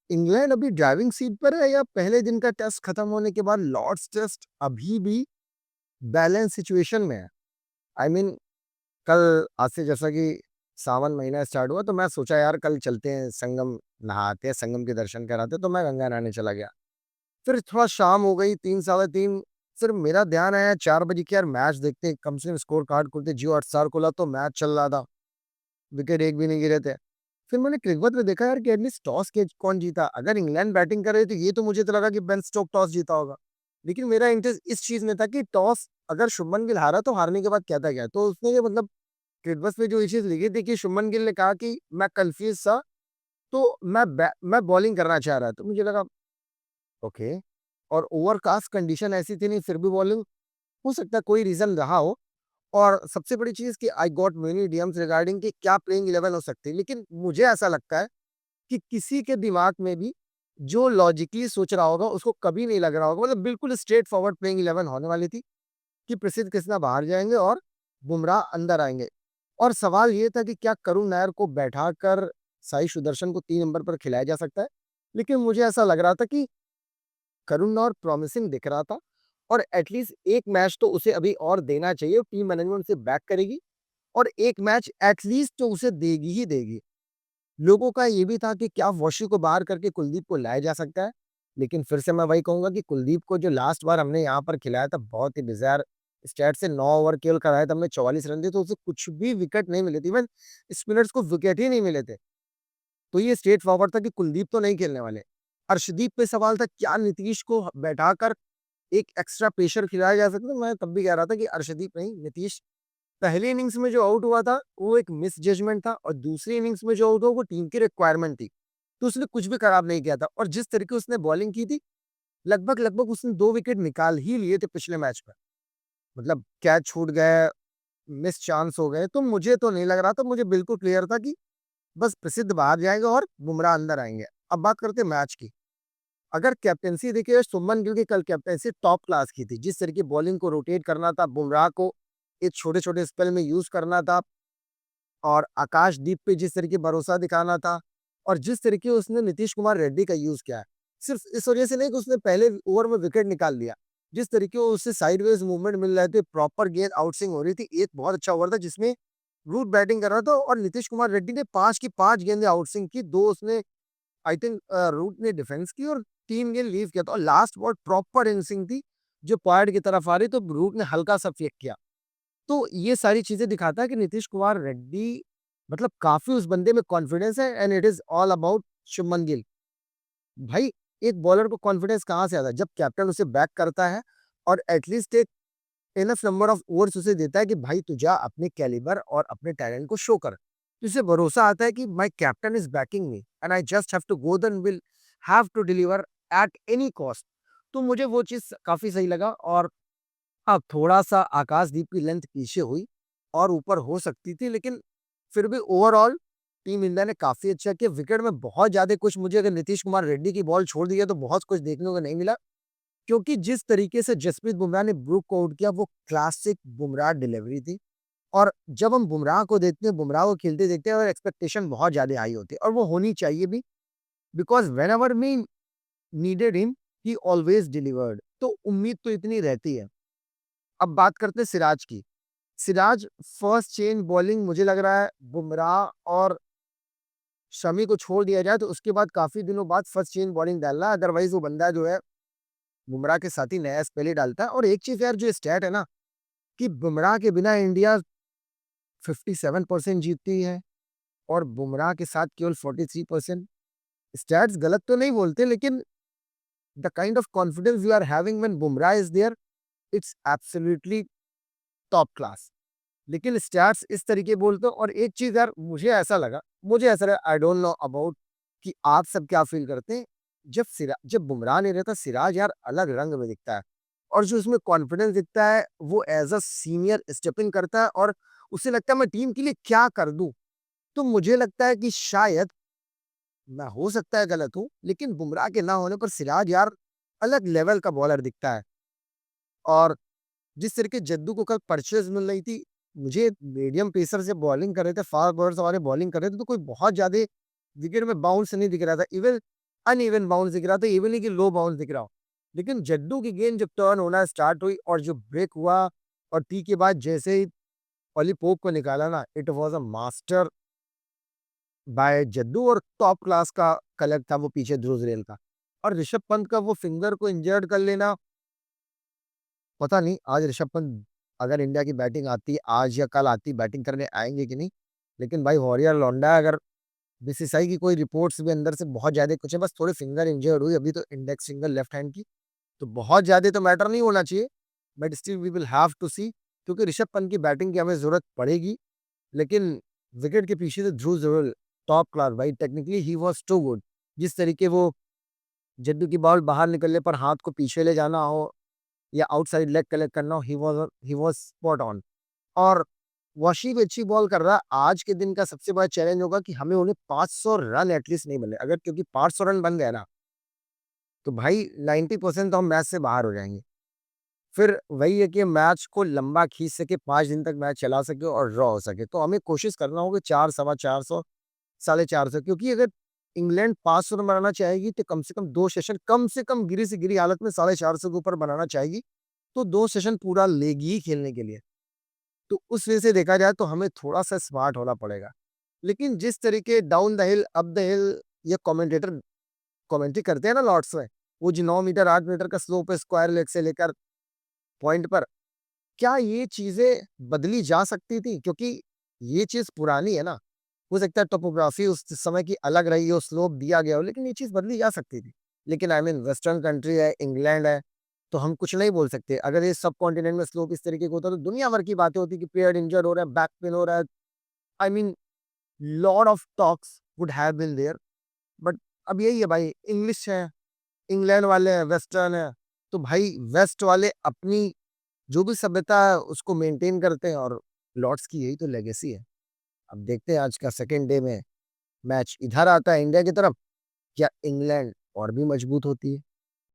England अभी driving seat पर है या पहले दिन का टेस्ट खत्म होने के बाद लॉर्ड्स टेस्ट अभी भी बैलेंस सिचुएशन में है? आई मीन कल आज से जैसा कि सावन महीना स्टार्ट हुआ तो मैं सोचा यार कल चलते हैं संगम, नहाते हैं, संगम के दर्शन कराते हैं, तो मैं गंगा नहाने चला गया। फिर थोड़ा शाम हो गई 3 साढ़े 3, फिर मेरा ध्यान आया 4 बजे कि यार मैच देखते हैं, कम से कम स्कोर कार्ड खोलते, जियो हॉटस्टार खोला तो मैच चल रहा था, विकेट एक भी नहीं गिरे थे। फिर मैंने क्रिकेट में देखा यार कि एटलीस्ट टॉस के कौन जीता? अगर इंग्लैंड बैटिंग कर रही तो ये तो मुझे तो लगा कि बेन स्टोक्स टॉस जीता होगा। लेकिन मेरा इंटरेस्ट इस चीज़ में था कि टॉस अगर शुभमन गिल हारा तो हारने के बाद कहता क्या है? तो उसने ये मतलब क्रिकेट पे जो ये चीज़ लिखी थी कि शुभमन गिल ने कहा कि मैं कन्फ्यूज़ था, तो मैं बॉलिंग करना चाह रहा था। तो मुझे लगा ओके, और ओवरकास्ट कंडीशन ऐसी थी नहीं, फिर भी बॉलिंग हो सकता है कोई रीज़न रहा हो। और सबसे बड़ी चीज़ कि I got many DMs regarding कि क्या प्लेइंग 11 हो सकती है। लेकिन मुझे ऐसा लगता है कि किसी के दिमाग में भी जो लॉजिकली सोच रहा होगा उसको कभी नहीं लग रहा होगा, मतलब बिल्कुल स्ट्रेट फॉरवर्ड प्लेइंग 11 होने वाली थी कि प्रसिद्ध कृष्णा बाहर जाएँगे और बुमराह अंदर आएँगे। और सवाल ये था कि क्या करुण नायर को बैठाकर साई सुदर्शन को 3 नंबर पर खिलाया जा सकता है? लेकिन मुझे ऐसा लग रहा था कि करुण और प्रॉमिसिंग दिख रहा था और एटलीस्ट एक मैच तो उसे अभी और देना चाहिए, टीम मैनेजमेंट उसे बैक करेगी और एक मैच एटलीस्ट तो उसे देगी ही देगी। लोगों का ये भी था कि क्या वॉशी को बाहर करके कुलदीप को लाया जा सकता है? लेकिन फिर से मैं वही कहूँगा कि कुलदीप को जो लास्ट बार हमने यहाँ पर खिलाया था, बहुत ही बिज़ार स्टैट से 9 ओवर केवल कराए थे हमने, 44 रन दिए, तो उसे कुछ भी विकेट नहीं मिले थे, इवन स्पिनर्स को विकेट ही नहीं मिले थे। तो ये स्ट्रेट फॉरवर्ड था कि कुलदीप तो नहीं खेलने वाले। अर्शदीप पे सवाल था, क्या नीतीश को बैठाकर एक एक्स्ट्रा प्रेशर खिलाया जा सकता है? मैं तब भी कह रहा था कि अर्शदीप नहीं, नीतीश। पहली इनिंग्स में जो आउट हुआ था, वो एक मिस जजमेंट था और दूसरी इनिंग्स में जो आउट हुआ, वो टीम की रिक्वायरमेंट थी। तो उसने कुछ भी खराब नहीं किया था और जिस तरीके उसने बॉलिंग की थी, लगभग-लगभग उसने 2 विकेट निकाल ही लिए थे पिछले मैच में। मतलब कैच छूट गए, मिस चांस हो गए, तो मुझे तो नहीं लग रहा था, मुझे बिल्कुल क्लियर था कि बस प्रसिद्ध बाहर जाएगा और बुमराह अंदर आएँगे। अब बात करते हैं मैच की। अगर कैप्टेंसी देखिए, शुभमन गिल की कल कैप्टेंसी टॉप क्लास की थी। जिस तरह की बॉलिंग को रोटेट करना था, बुमराह को एक छोटे-छोटे स्पेल में यूज़ करना था और आकाशदीप पे जिस तरह की भरोसा दिखाना था और जिस तरीके उसने नीतीश कुमार रेड्डी का यूज़ किया है। सिर्फ इस वजह से नहीं कि उसने पहले ओवर में विकेट निकाल लिया। जिस तरीके उससे साइडवेज़ मूवमेंट मिल रहे थे, प्रॉपर गेंद आउट स्विंग हो रही थी। एक बहुत अच्छा ओवर था जिसमें रूट बैटिंग कर रहा था और नीतीश कुमार रेड्डी ने 5 की 5 गेंदें आउट स्विंग की। 2 उसने आई थिंक रूट ने डिफेंस की और 3 गेंद लीव किया था और last ball proper in swing थी, जो पॉइंट की तरफ आ रही तो रूट ने हल्का-सा फेक किया। तो ये सारी चीज़ें दिखाता है कि नीतीश कुमार रेड्डी मतलब काफ़ी उस बंदे में कॉन्फिडेंस है and it is all about Shubman Gill. भाई, एक बॉलर को कॉन्फिडेंस कहाँ से आता है? जब कैप्टन उसे बैक करता है और एटलीस्ट एक इनफ नंबर ऑफ ओवर्स उसे देता है कि भाई तू जा अपने कैलिबर और अपने टैलेंट को शो कर। तो इसे भरोसा आता है कि my captain is backing me and I just have to go then will have to deliver at any cost. तो मुझे वो चीज़ काफ़ी सही लगा और हाँ, थोड़ा-सा आकाशदीप की लेंथ पीछे हुई और ऊपर हो सकती थी, लेकिन फिर भी ओवरऑल टीम इंडिया ने काफ़ी अच्छा किया। विकेट में बहुत ज़्यादा कुछ मुझे अगर नीतीश कुमार रेड्डी की बॉल छोड़ दी है, तो बहुत कुछ देखने को नहीं मिला, क्योंकि जिस तरीके से जसप्रीत बुमराह ने ब्रुक को आउट किया, वो क्लासिक बुमराह डिलीवरी थी। और जब हम बुमराह को देखते हैं, बुमराह को खेलते देखते हैं और एक्सपेक्टेशन बहुत ज़्यादा हाई होती है और वो होनी चाहिए भी, because whenever we needed him, he always delivered. तो उम्मीद तो इतनी रहती है। अब बात करते हैं सिराज की। सिराज फर्स्ट चेंज बॉलिंग मुझे लग रहा है बुमराह और शमी को छोड़ दिया जाए तो उसके बाद काफ़ी दिनों बाद फर्स्ट चेंज बॉलिंग डाल रहा है, अदरवाइज़ वो बंदा जो है बुमराह के साथ ही नया स्पेल ही डालता है। और एक चीज़ यार जो स्टैट है ना कि बुमराह के बिना इंडिया 57% जीतती है और बुमराह के साथ केवल 43%। स्टैट्स गलत तो नहीं बोलते, लेकिन the kind of confidence you are having when Bumrah is there, it's absolutely top class. लेकिन स्टैट्स इस तरीके बोलते हो। और एक चीज़ यार मुझे ऐसा लगा, आई डोंट नो अबाउट कि आप सब क्या फ़ील करते हैं, जब बुमराह नहीं रहता, सिराज यार अलग रंग में दिखता है और जो उसमें कॉन्फिडेंस दिखता है, वो as a senior step in करता है और उसे लगता है मैं टीम के लिए क्या कर दूँ? तो मुझे लगता है कि शायद मैं हो सकता है गलत हूँ, लेकिन बुमराह के ना होने पर सिराज यार अलग लेवल का बॉलर दिखता है। और जिस तरीके जद्दू को कल परचेज़ मिल रही थी, मुझे मीडियम पेसर से बॉलिंग कर रहे थे, फास्ट बॉलर्स हमारे बॉलिंग कर रहे थे, तो कोई बहुत ज़्यादा विकेट में बाउंस नहीं दिख रहा था। इवन अनइवन बाउंस दिख रहा था, ये भी नहीं कि लो बाउंस दिख रहा हो। लेकिन जड्डू की गेंद जब टर्न होना स्टार्ट हुई और जो ब्रेक हुआ और टी के बाद जैसे ही ओली पोप को निकाला ना, it was a master bye Jaddu और टॉप क्लास का कलेक्ट था वो पीछे ध्रुव का। और ऋषभ पंत का वो फिंगर को इंजर्ड कर लेना, पता नहीं आज ऋषभ पंत अगर इंडिया की बैटिंग आती आज या कल आती बैटिंग करने आएंगे कि नहीं। लेकिन भाई वॉरियर लौंडा अगर बीसीसीआई की कोई रिपोर्ट्स भी अंदर से बहुत ज्यादा कुछ है, बस थोड़ी फिंगर इंजर्ड हुई अभी तो इंडेक्स फिंगर लेफ्ट हैंड की, तो बहुत ज्यादा तो मैटर नहीं होना चाहिए। But still we will have to see, क्योंकि ऋषभ पंत की बैटिंग की हमें जरूरत पड़ेगी। लेकिन विकेट के पीछे से ध्रुव जुरल टॉप क्लास भाई, technically he was too good. जिस तरीके वो जद्दू की बॉल बाहर निकलने पर हाथ को पीछे ले जाना हो या आउटसाइड लेग कलेक्ट करना हो, ही वाज स्पॉट ऑन। और वशी भी अच्छी बॉल कर रहा है। आज के दिन का सबसे बड़ा चैलेंज होगा कि हमें उन्हें 500 रन एटलीस्ट नहीं मिले। अगर क्योंकि 500 रन बन गए ना, तो भाई 90% तो हम मैच से बाहर हो जाएंगे। फिर वही है कि मैच को लंबा खींच सके, 5 दिन तक मैच चला सके और ड्रॉ हो सके, तो हमें कोशिश करना होगा 4, सवा 400, 450, क्योंकि अगर इंग्लैंड 500 रन बनाना चाहेगी तो कम से कम 2 सेशन, कम से कम गिरी से गिरी हालत में 450 के ऊपर बनाना चाहेगी। तो 2 सेशन पूरा लेगी ही खेलने के लिए। तो उस वजह से देखा जाए तो हमें थोड़ा सा स्मार्ट होना पड़ेगा। लेकिन जिस तरीके down the hill up the हिल ये कमेंटेटर कमेंट्री करते हैं ना लॉर्ड्स में, वो जो 9 मीटर 8 मीटर का स्लोप है स्क्वायर लेग से लेकर पॉइंट पर, क्या ये चीजें बदली जा सकती थी? क्योंकि ये चीज पुरानी है ना, हो सकता है टोपोग्राफी उस समय की अलग रही हो, स्लोप दिया गया हो, लेकिन ये चीज बदली जा सकती थी। लेकिन आई मीन वेस्टर्न कंट्री है, इंग्लैंड है, तो हम कुछ नहीं बोल सकते। अगर ये सब कॉन्टिनेंट में स्लोप इस तरीके का होता तो दुनिया भर की बातें होती कि प्लेयर इंजर्ड हो रहा है, बैक पेन हो रहा है। I mean lot of talks would have been there. But अब यही है भाई, इंग्लिश है, इंग्लैंड वाले हैं, वेस्टर्न है, तो भाई वेस्ट वाले अपनी जो भी सभ्यता है उसको मेंटेन करते हैं, और लॉर्ड्स की यही तो लेगेसी है। अब देखते हैं आज का सेकेंड डे में मैच इधर आता है इंडिया की तरफ, क्या इंग्लैंड और भी मजबूत होती है।